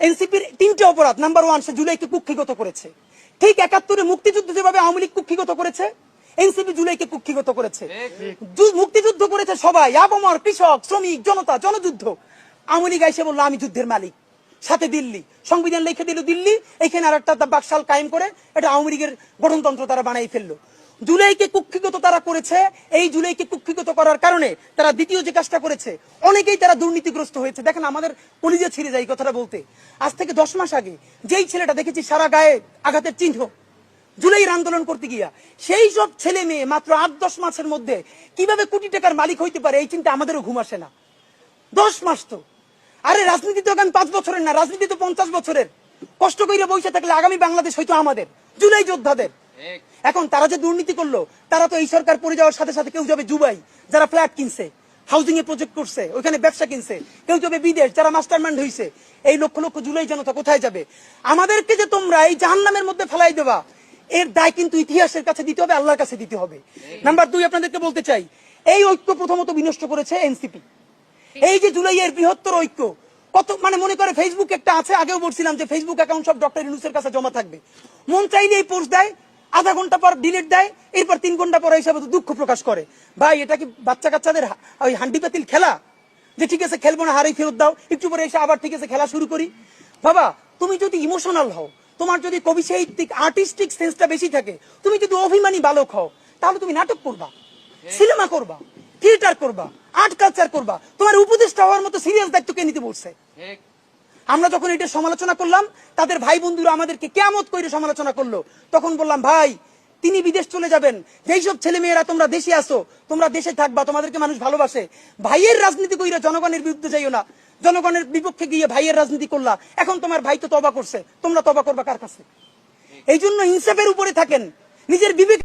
এনসিপির তিনটে অপরাধ। নাম্বার 1, সে জুলাইকে কুক্ষিগত করেছে। ঠিক 71-এ মুক্তিযুদ্ধ যেভাবে আওয়ামী লীগ কুক্ষিগত করেছে, এনসিপি জুলাইকে কুক্ষিগত করেছে। মুক্তিযুদ্ধ করেছে সবাই, আবমর, কৃষক, শ্রমিক, জনতা, জনযুদ্ধ। আওয়ামী লীগ এসে বললো আমি যুদ্ধের মালিক, সাথে দিল্লি সংবিধান লিখে দিল দিল্লি, এখানে আর একটা বাকশাল কায়েম করে এটা আওয়ামী লীগের গঠনতন্ত্র তারা বানাই ফেললো। জুলাইকে কুক্ষিগত তারা করেছে। এই জুলাইকে কুক্ষিগত করার কারণে তারা দ্বিতীয় যে কাজটা করেছে, অনেকেই তারা দুর্নীতিগ্রস্ত হয়েছে। দেখেন আমাদের কলিজা ছিঁড়ে যায় এই কথাটা বলতে। আজ থেকে 10 মাস আগে যেই ছেলেটা দেখেছি সারা গায়ে আঘাতের চিহ্ন জুলাইয়ের আন্দোলন করতে গিয়া, সেই সব ছেলে মেয়ে মাত্র 8-10 মাসের মধ্যে কিভাবে কোটি টাকার মালিক হইতে পারে এই চিন্তা আমাদেরও ঘুম আসে না। 10 মাস তো, আরে রাজনীতি তো এখন 5 বছরের না, রাজনীতি তো 50 বছরের। কষ্ট করে বসে থাকলে আগামী বাংলাদেশ হয়তো আমাদের, জুলাই যোদ্ধাদের। এখন তারা যে দুর্নীতি করলো, তারা তো এই সরকার পড়ে যাওয়ার সাথে সাথে কেউ যাবে দুবাই, যারা ফ্ল্যাট কিনছে, হাউজিং এ প্রজেক্ট করছে, ওইখানে ব্যবসা কিনছে, কেউ যাবে বিদেশ, যারা মাস্টারমাইন্ড হইছে। এই লক্ষ লক্ষ জুলাই জনতা কোথায় যাবে? আমাদেরকে যে তোমরা এই জাহান্নামের মধ্যে ফেলাই দেবা, এর দায় কিন্তু ইতিহাসের কাছে দিতে হবে, আল্লাহর কাছে দিতে হবে। নাম্বার 2, আপনাদেরকে বলতে চাই, এই ঐক্য প্রথমত বিনষ্ট করেছে এনসিপি। এই যে জুলাইয়ের বৃহত্তর ঐক্য, কত মনে করে ফেসবুক একটা আছে, আগেও বলছিলাম যে ফেসবুক অ্যাকাউন্ট সব ডক্টর ইউনূসের কাছে জমা থাকবে। মন চাইলে এই পোস্ট দেয়, আধা ঘন্টা পর ডিলিট দেয়, এরপর 3 ঘন্টা পর হিসাবে দুঃখ প্রকাশ করে। ভাই এটা কি বাচ্চা কাচ্চাদের ওই হান্ডি পাতিল খেলা, যে ঠিক আছে খেলবো না, হারেই ফেরত দাও, একটু পরে এসে আবার ঠিক আছে খেলা শুরু করি? বাবা তুমি যদি ইমোশনাল হও, তোমার যদি কবি সাহিত্যিক আর্টিস্টিক সেন্সটা বেশি থাকে, তুমি যদি অভিমানী বালক হও, তাহলে তুমি নাটক করবা, সিনেমা করবা, থিয়েটার করবা, আর্ট কালচার করবা। তোমার উপদেষ্টা হওয়ার মতো সিরিয়াস দায়িত্ব কে নিতে বলছে? আমরা যখন এটা সমালোচনা করলাম, তাদের ভাই বন্ধুরা আমাদেরকে কিয়ামত করে সমালোচনা করলো। তখন বললাম ভাই তিনি বিদেশ চলে যাবেন, যেই সব ছেলে মেয়েরা তোমরা দেশে আসো, তোমরা দেশে থাকবা, তোমাদেরকে মানুষ ভালোবাসে। ভাইয়ের রাজনীতি কইরা জনগণের বিরুদ্ধে যাইও না, জনগণের বিপক্ষে গিয়ে ভাইয়ের রাজনীতি করলা। এখন তোমার ভাই তো তওবা করছে, তোমরা তওবা করবা কার কাছে? এই জন্য ইনসাফের উপরে থাকেন, নিজের বিবেক